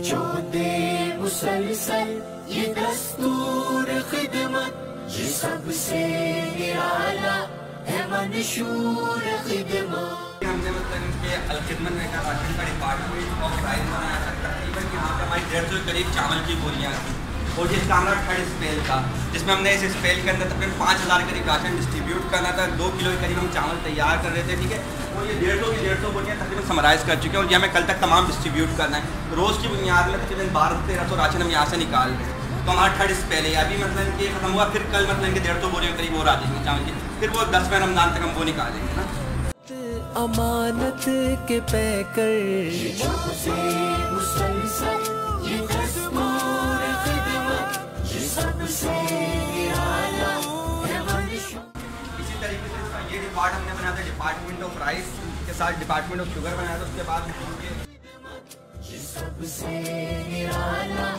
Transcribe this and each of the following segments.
جو دے مسلسل یہ دستور خدمت، یہ سب سے نرالا ہے منشور خدمت۔ ہم نے مطلب کہ الخدمت میں کہا راشن کا ڈپارٹمنٹ اور پرائز بنایا تھا، تقریباً یہاں پہ ہماری 150 کے قریب چاول کی بوریاں تھیں، اور یہ کامرا تھرڈ اسپیل تھا جس میں ہم نے اس اسپیل کے اندر تقریباً 5000 قریب راشن ڈسٹریبیوٹ کرنا تھا، 2 کلو کے قریب ہم چاول تیار کر رہے تھے، ٹھیک ہے، اور یہ 150 بوریاں تقریباً سمرائز کر چکے ہیں، اور یہ ہمیں کل تک تمام ڈسٹریبیوٹ کرنا ہے۔ روز کی بنیاد میں تقریباً 1200-1300 راشن ہم یہاں سے نکال رہے ہیں، تو ہمارا تھرڈ اسپیل ہے ابھی مطلب کہ ختم ہوا، پھر کل مطلب کہ 150 بوریاں قریب اور آ جائیں گے چاول کی، پھر وہ 10ویں رمضان تک ہم وہ نکالیں گے نا۔ امانت کے پیکر مسلسل یہ دستور خدمت، یہ سب سے نرالا ہے منشور۔ اسی طریقے سے اس کا یہ ڈپارٹ ہم نے بنایا تھا، ڈپارٹمنٹ آف رائس کے ساتھ ڈپارٹمنٹ آف شوگر بنایا تھا، اس کے بعد یہ سب سے نرالا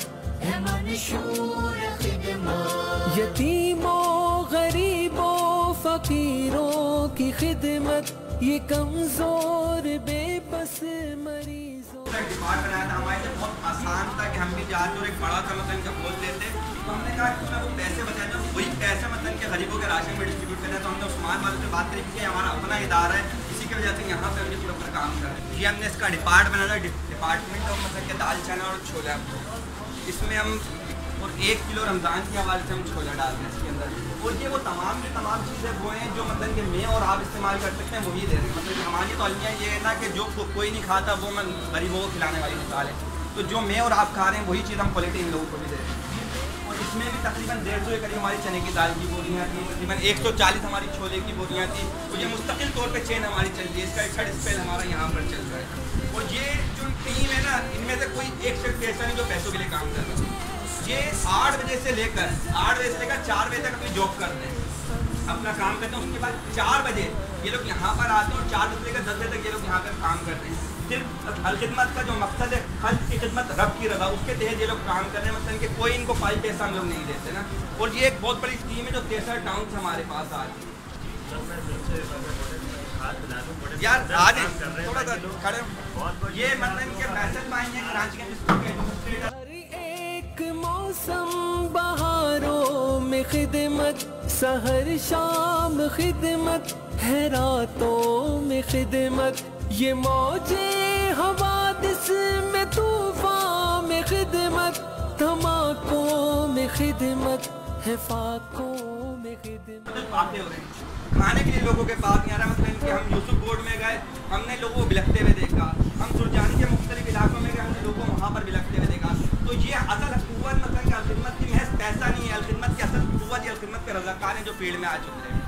ہے منشور خدمت، یتیموں غریبوں فقیروں کی خدمت، یہ کمزور بے بس مریضوں۔ ڈپارٹ بنایا تھا ہمارے لیے بہت آسان تھا کہ ہم بھی جاتے اور ایک بڑا سا مطلب کا کھول دیتے، تو ہم نے کہا کہ اس میں وہ پیسے بچائے جو وہی پیسے مطلب کہ غریبوں کے راشن میں ڈسٹریبیوٹ کرنا ہے، تو ہم نے عثمان والوں سے بات کری کہ ہمارا اپنا ادارہ ہے، اسی کی وجہ سے یہاں پہ ہم اس کے اوپر کام کر رہے ہیں۔ یہ ہم نے اس کا ڈپارٹ بنایا تھا، ڈپارٹمنٹ آف مطلب کہ دال چنا اور چھولا، اس میں ہم اور 1 کلو رمضان کے حوالے سے ہم چھولا ڈالتے ہیں اس کے اندر، اور یہ وہ تمام کی تمام چیزیں وہ ہیں جو مطلب کہ میں اور آپ استعمال کر سکتے ہیں، وہی دے رہے ہیں۔ مطلب کہ ہماری تو المیہ یہ ہے نا کہ جو کوئی نہیں کھاتا وہ میں غریبوں کو کھلانے والی مثال ہے، تو جو میں اور آپ کھا رہے ہیں وہی چیز ہم کوالٹی ان لوگوں کو بھی دے رہے ہیں، اور اس میں بھی تقریباً 150 کے قریب ہماری چنے کی دال کی بوریاں تھیں، تقریباً 140 ہماری چھولے کی بوریاں تھیں، تو یہ مستقل طور پہ چین ہماری چل رہی ہے، اس کا تھرڈ اسپیل ہمارا یہاں پر چل رہا ہے، اور یہ جو ٹیم ہے نا ان میں سے کوئی ایک شخص ایسا نہیں جو پیسوں کے لیے کام کر رہا ہے، یہ 8 بجے سے لے کر 4 بجے تک اپنی جاب کرتے ہیں، اپنا کام کرتے ہیں، اس کے بعد 4 بجے یہ لوگ یہاں پر آتے ہیں، اور 4 بجے سے لے کر 10 بجے تک یہ لوگ یہاں پر کام کرتے ہیں۔ صرف الخدمت کا جو مقصد ہے خلق کی خدمت رب کی رضا، اس کے تحت یہ لوگ کام کر رہے ہیں، مطلب کہ کوئی ان کو پائی پیسہ ہم لوگ نہیں دیتے نا، اور یہ ایک بہت بڑی اسکیم ہے جو 63 ٹاؤن سے ہمارے پاس آ رہی ہے۔ یار آج تھوڑا سا کھڑے یہ مطلب کہ محسن بھائی ہیں کراچی کے ہر ایک موسم بہاروں میں خدمت، سحر شام خدمت ہے راتوں میں خدمت، یہ موجیں حوادث میں طوفان میں خدمت، دھماکوں میں خدمت ہے فاقوں میں خدمت۔ باتیں ہو رہی ہیں کھانے کے لیے لوگوں کے پاس نہیں آ رہا، مطلب کہ ہم یوسف بورڈ میں گئے، ہم نے لوگوں کو بلکتے ہوئے دیکھا، ہم سرجانی کے مختلف علاقوں میں گئے، ہم نے لوگوں کو وہاں پر بلکتے ہوئے دیکھا، تو یہ اصل قوت مطلب کہ الخدمت کی محض پیسہ نہیں ہے، الخدمت کی اصل قوت یہ الخدمت کے رضاکار ہیں جو فیلڈ میں آج اترے ہیں۔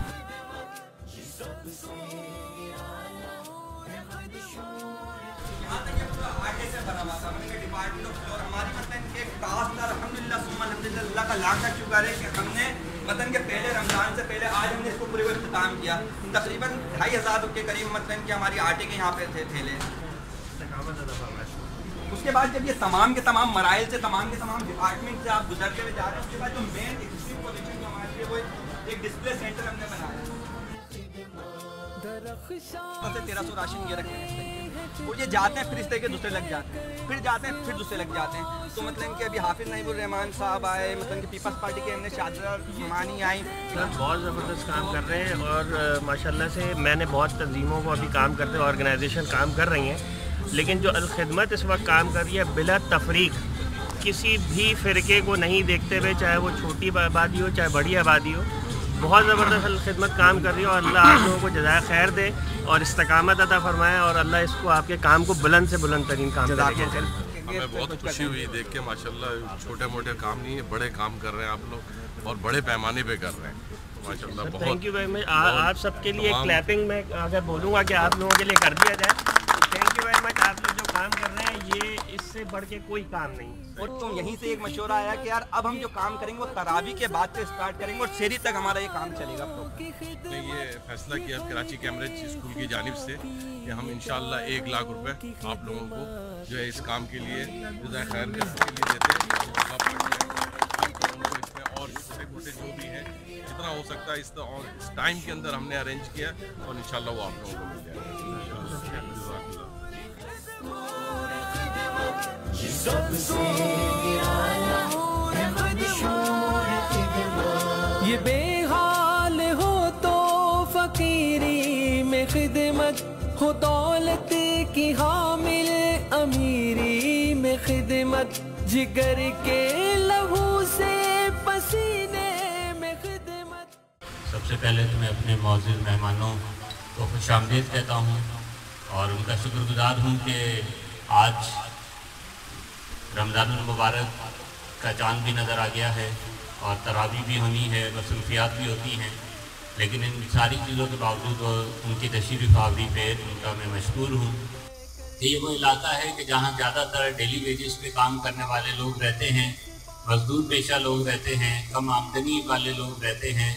یہاں تک یہ پورا آٹے سے بنا ہوا تھا، ہم نے ڈپارٹمنٹ آف فلور ہماری مطلب کہ ایک ٹاسک تھا، الحمدللہ ثم الحمدللہ اللہ کا لاکھ شکر ہے کہ ہم نے مطلب کہ پہلے رمضان سے پہلے آج ہم نے اس کو پورے کو اختتام کیا، تقریباً 2500 کے قریب مطلب کہ ہماری آٹے کے یہاں پہ تھے تھیلے۔ اس کے بعد جب یہ تمام کے تمام مراحل سے تمام کے تمام ڈپارٹمنٹ سے آپ گزرتے ہوئے جا رہے ہیں، اس کے بعد جو مین ایگزیکٹو پوزیشن جو ہمارے لیے وہ ایک ڈسپلے سینٹر ہم نے بنایا ہے، 1300 راشن یہ رکھے ہیں، اور یہ جاتے ہیں پھر اس طرح کے دوسرے لگ جاتے ہیں، پھر جاتے ہیں پھر دوسرے لگ جاتے ہیں، تو مطلب کہ ابھی حافظ نعیب الرحمان صاحب آئے، مطلب کہ پیپلز پارٹی کے ایم نے شادرہ مانی آئیں، بہت زبردست کام کر رہے ہیں، اور ماشاءاللہ سے میں نے بہت تنظیموں کو ابھی کام کرتے ہیں، آرگنائزیشن کام کر رہی ہیں، لیکن جو الخدمت اس وقت کام کر رہی ہے بلا تفریق، کسی بھی فرقے کو نہیں دیکھتے ہوئے، چاہے وہ چھوٹی آبادی ہو چاہے بڑی آبادی ہو، بہت زبردست الخدمت کام کر رہی ہے، اور اللہ آپ لوگوں کو جزائے خیر دے اور استقامت عطا فرمائے، اور اللہ اس کو آپ کے کام کو بلند سے بلند ترین کام کرے گا۔ ہمیں بہت خوشی ہوئی دیکھ کے، ماشاءاللہ چھوٹے موٹے کام نہیں ہیں، بڑے کام کر رہے ہیں آپ لوگ، اور بڑے پیمانے پہ کر رہے ہیں ماشاءاللہ۔ بہت تھینک یو ویری مچ، آپ سب کے لیے کلیپنگ میں اگر بولوں گا کہ آپ لوگوں کے لیے کر دیا جائے، تھینک یو ویری مچ، آپ لوگ جو کام کر رہے ہیں یہ اس سے بڑھ کے کوئی کام نہیں۔ اور تو یہیں سے ایک مشورہ آیا کہ یار اب ہم جو کام کریں گے وہ تراویح کے بعد سے اسٹارٹ کریں گے، اور سحری تک ہمارا یہ کام چلے گا۔ نے یہ فیصلہ کیا کراچی کیمبرج اسکول کی جانب سے کہ ہم انشاءاللہ 1 لاکھ روپے آپ لوگوں کو جو ہے اس کام کے لیے جزائے خیر کے لیے دیتے ہیں، آپ لوگوں کو اس میں اور چھوٹے موٹے جو بھی ہیں جتنا ہو سکتا ہے اس ٹائم کے اندر ہم نے ارینج کیا، اور انشاءاللہ وہ آپ لوگوں کو مل جائے گا۔ یہ بے حال ہو تو فقیری میں خدمت ہو، دولت کی حامل امیری میں خدمت، جگر کے لہو سے پسینے میں خدمت۔ سب سے پہلے تو میں اپنے معزز مہمانوں کو خوش آمدید کہتا ہوں اور ان کا شکر گزار ہوں کہ آج رمضان المبارک کا چاند بھی نظر آ گیا ہے اور تراویح بھی ہونی ہے، مصروفیات بھی ہوتی ہیں، لیکن ان ساری چیزوں کے باوجود ان کی تشریف آوری پہ ان کا میں مشکور ہوں کہ یہ وہ علاقہ ہے کہ جہاں زیادہ تر ڈیلی ویجز پہ کام کرنے والے لوگ رہتے ہیں، مزدور پیشہ لوگ رہتے ہیں، کم آمدنی والے لوگ رہتے ہیں،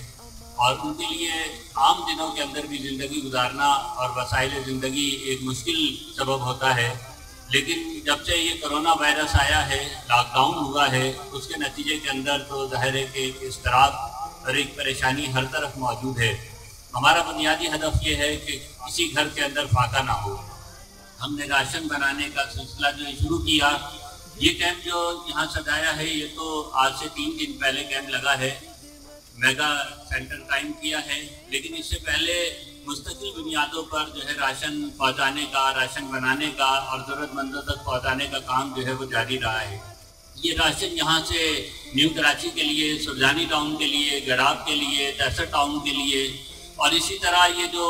اور ان کے لیے عام دنوں کے اندر بھی زندگی گزارنا اور وسائل زندگی ایک مشکل سبب ہوتا ہے۔ لیکن جب سے یہ کرونا وائرس آیا ہے، لاک ڈاؤن ہوا ہے، اس کے نتیجے کے اندر تو ظاہر ہے کہ ایک اضطراب اور ایک پریشانی ہر طرف موجود ہے۔ ہمارا بنیادی ہدف یہ ہے کہ کسی گھر کے اندر فاقہ نہ ہو۔ ہم نے راشن بنانے کا سلسلہ جو شروع کیا، یہ کیمپ جو یہاں سجایا ہے یہ تو آج سے 3 دن پہلے کیمپ لگا ہے، میگا سینٹر قائم کیا ہے، لیکن اس سے پہلے مستقل بنیادوں پر جو ہے راشن پہنچانے کا، راشن بنانے کا اور ضرورت مندوں تک پہنچانے کا کام جو ہے وہ جاری رہا ہے۔ یہ راشن یہاں سے نیو کراچی کے لیے، سرجانی ٹاؤن کے لیے، گڑاب کے لیے، تیسر ٹاؤن کے لیے، اور اسی طرح یہ جو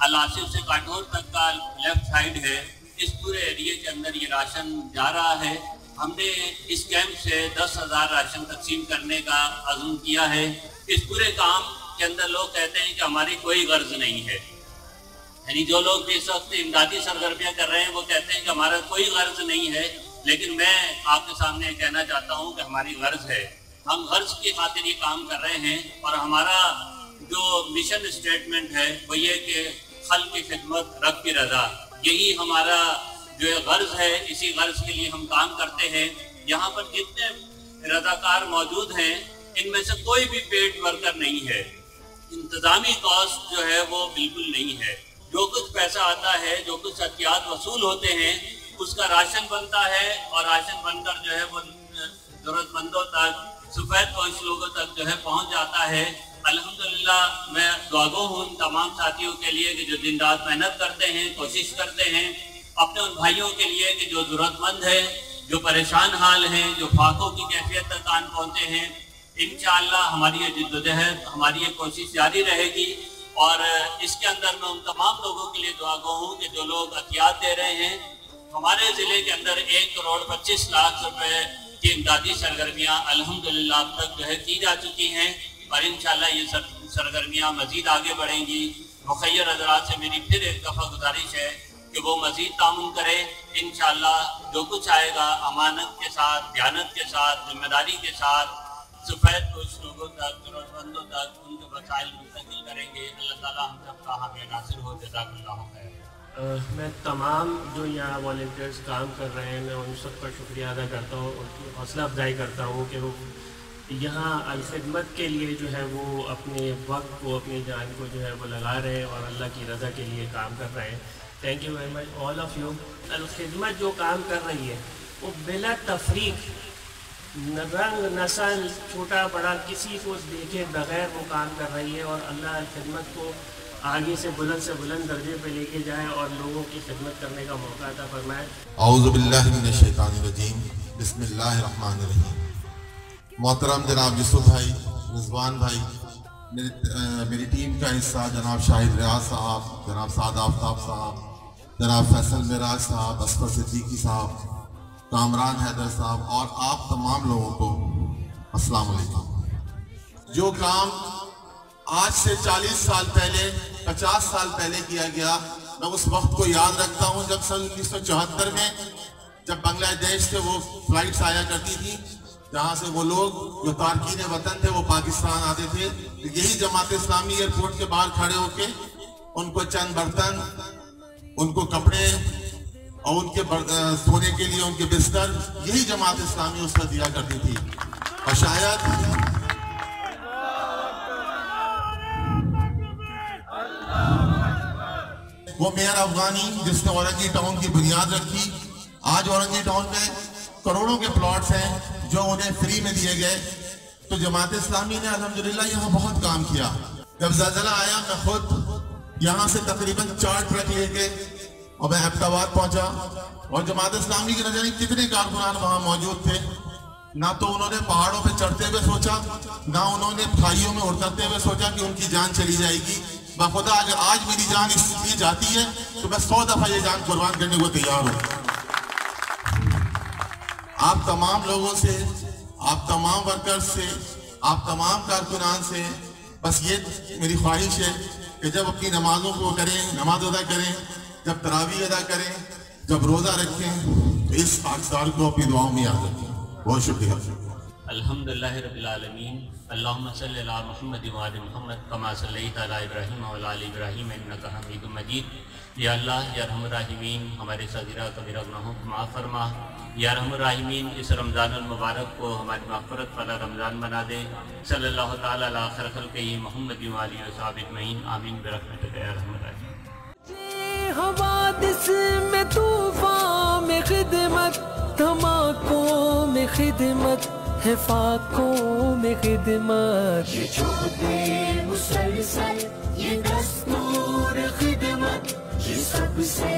الآصف سے کاٹور تک کا لیفٹ سائیڈ ہے، اس پورے ایریے کے اندر یہ راشن جا رہا ہے۔ ہم نے اس کیمپ سے 10,000 راشن تقسیم کرنے کا عزم کیا ہے۔ اس پورے کام کے اندر لوگ کہتے ہیں کہ ہماری کوئی غرض نہیں ہے، یعنی جو لوگ اس وقت امدادی سرگرمیاں کر رہے ہیں وہ کہتے ہیں کہ ہمارا کوئی غرض نہیں ہے، لیکن میں آپ کے سامنے کہنا چاہتا ہوں کہ ہماری غرض ہے۔ ہم غرض کی خاطر یہ کام کر رہے ہیں، اور ہمارا جو مشن اسٹیٹمنٹ ہے وہ یہ کہ خلق کی خدمت، رب کی رضا، یہی ہمارا جو غرض ہے، اسی غرض کے لیے ہم کام کرتے ہیں۔ یہاں پر جتنے رضاکار موجود ہیں ان میں سے کوئی بھی پیڈ ورکر نہیں ہے، انتظامی کاسٹ جو ہے وہ بالکل نہیں ہے۔ جو کچھ پیسہ آتا ہے، جو کچھ عطیات وصول ہوتے ہیں، اس کا راشن بنتا ہے، اور راشن بن کر جو ہے وہ ضرورت مندوں تک، سفید پوش لوگوں تک جو ہے پہنچ جاتا ہے۔ الحمدللہ میں دعاگو ہوں ان تمام ساتھیوں کے لیے کہ جو دن رات محنت کرتے ہیں، کوشش کرتے ہیں، اپنے ان بھائیوں کے لیے کہ جو ضرورت مند ہے، جو پریشان حال ہیں، جو فاقوں کی کیفیت تک آن پہنچے ہیں۔ انشاءاللہ ہماری یہ جدوجہد، ہماری یہ کوشش جاری رہے گی، اور اس کے اندر میں ان تمام لوگوں کے لیے دعاگو ہوں کہ جو لوگ عطیات دے رہے ہیں۔ ہمارے ضلع کے اندر 1,25,00,000 روپے کی امدادی سرگرمیاں الحمدللہ اب تک جو ہے کی جا چکی ہیں، اور انشاءاللہ یہ سرگرمیاں مزید آگے بڑھیں گی۔ مخیر حضرات سے میری پھر ایک دفعہ گزارش ہے کہ وہ مزید تعاون کرے۔ انشاءاللہ جو کچھ آئے گا امانت کے ساتھ، دیانت کے ساتھ، ذمہ داری کے ساتھ سفید پوش لوگوں تک، ضرورت مندوں تک ان کے وسائل منتقل کریں گے۔ اللہ تعالیٰ ہم سب کا حامی ناصر ہو۔ جزاک اللہ خیر۔ میں تمام جو یہاں والنٹیئرز کام کر رہے ہیں، میں ان سب کا شکریہ ادا کرتا ہوں، ان کی حوصلہ افزائی کرتا ہوں کہ وہ یہاں الخدمت کے لیے جو ہے وہ اپنے وقت کو، اپنی جان کو جو ہے وہ لگا رہے ہیں، اور اللہ کی رضا کے لیے کام کر رہے ہیں۔ Thank you very much all of you. الخدمت جو کام کر رہی ہے وہ بلا تفریق، رنگ نسل، چھوٹا بڑا، کسی کو دیکھے بغیر وہ کام کر رہی ہے، اور اللہ خدمت کو آگے سے بلند درجے پہ لے کے جائے اور لوگوں کی خدمت کرنے کا موقع عطا فرمائے۔ اعوذ باللہ من الشیطان الرجیم، بسم اللہ الرحمن الرحیم۔ محترم جناب یوسف بھائی، رضوان بھائی، میری ٹیم کا حصہ جناب شاہد ریاض صاحب، جناب سعد آفتاب صاحب، جناب فیصل معراج صاحب، اصفر صدیقی صاحب، کامران حیدر صاحب، اور آپ تمام لوگوں کو السلام علیکم۔ جو کام آج سے 40 سال پہلے، 50 سال پہلے کیا گیا، میں اس وقت کو یاد رکھتا ہوں جب سن 1974 میں جب بنگلہ دیش سے وہ فلائٹس آیا کرتی تھی، جہاں سے وہ لوگ جو تارکین وطن تھے وہ پاکستان آتے تھے، یہی جماعت اسلامی ایئرپورٹ کے باہر کھڑے ہو کے ان کو چند برتن، ان کو کپڑے اور ان کے سونے کے لیے ان کے بستر، یہی جماعت اسلامی اس کا دیا کرتی تھی۔ اور شاید وہ میئر افغانی جس نے اورنگی ٹاؤن کی بنیاد رکھی، آج اورنگی ٹاؤن میں کروڑوں کے پلاٹس ہیں جو انہیں فری میں دیے گئے. تو جماعت اسلامی نے الحمدللہ یہاں بہت کام کیا. جب زلزلہ آیا میں خود یہاں سے تقریباً 4 ٹرک لے کے اور میں ایبٹ آباد پہنچا, اور جماعت اسلامی کی نہ جانے کتنے کارکنان وہاں موجود تھے. نہ تو انہوں نے پہاڑوں پہ چڑھتے ہوئے سوچا, نہ انہوں نے کھائیوں میں اترتے ہوئے سوچا کہ ان کی جان چلی جائے گی. بخدا اگر آج میری جان اس لیے جاتی ہے تو میں 100 دفعہ یہ جان قربان کرنے کو تیار ہوں. آپ تمام لوگوں سے, آپ تمام ورکرز سے, آپ تمام کارکنان سے بس یہ میری خواہش ہے کہ جب اپنی نمازوں کو کریں, نماز ادا کریں, جب تراویح ادا کریں, جب روزہ رکھیں, تو اس خاکسار کو اپنی دعاؤں میں یاد رکھیں. بہت شکریہ. الحمدللہ رب العالمین. اللہم صلی علی محمد و آل محمد کما صلیت علی ابراہیم و آل ابراہیم انک حمید مجید. یا اللہ یا ارحم الراحمین, ہمارے صغیرہ کبیرہ گناہوں کو معاف فرما. یا ارحم الراحمین, اس رمضان المبارک کو ہماری مغفرت والا رمضان بنا دے. صلی اللہ تعالی علی خیر خلقہ محمد و آلہ و صحبہ اجمعین. آمین برحمتک یا ارحم الراحمین. حوادث میں طوفان میں خدمت, دھماکوں میں خدمت ہے, فاقوں میں خدمت. یہ چھوٹے مسلسل یہ دستور خدمت, یہ سب سے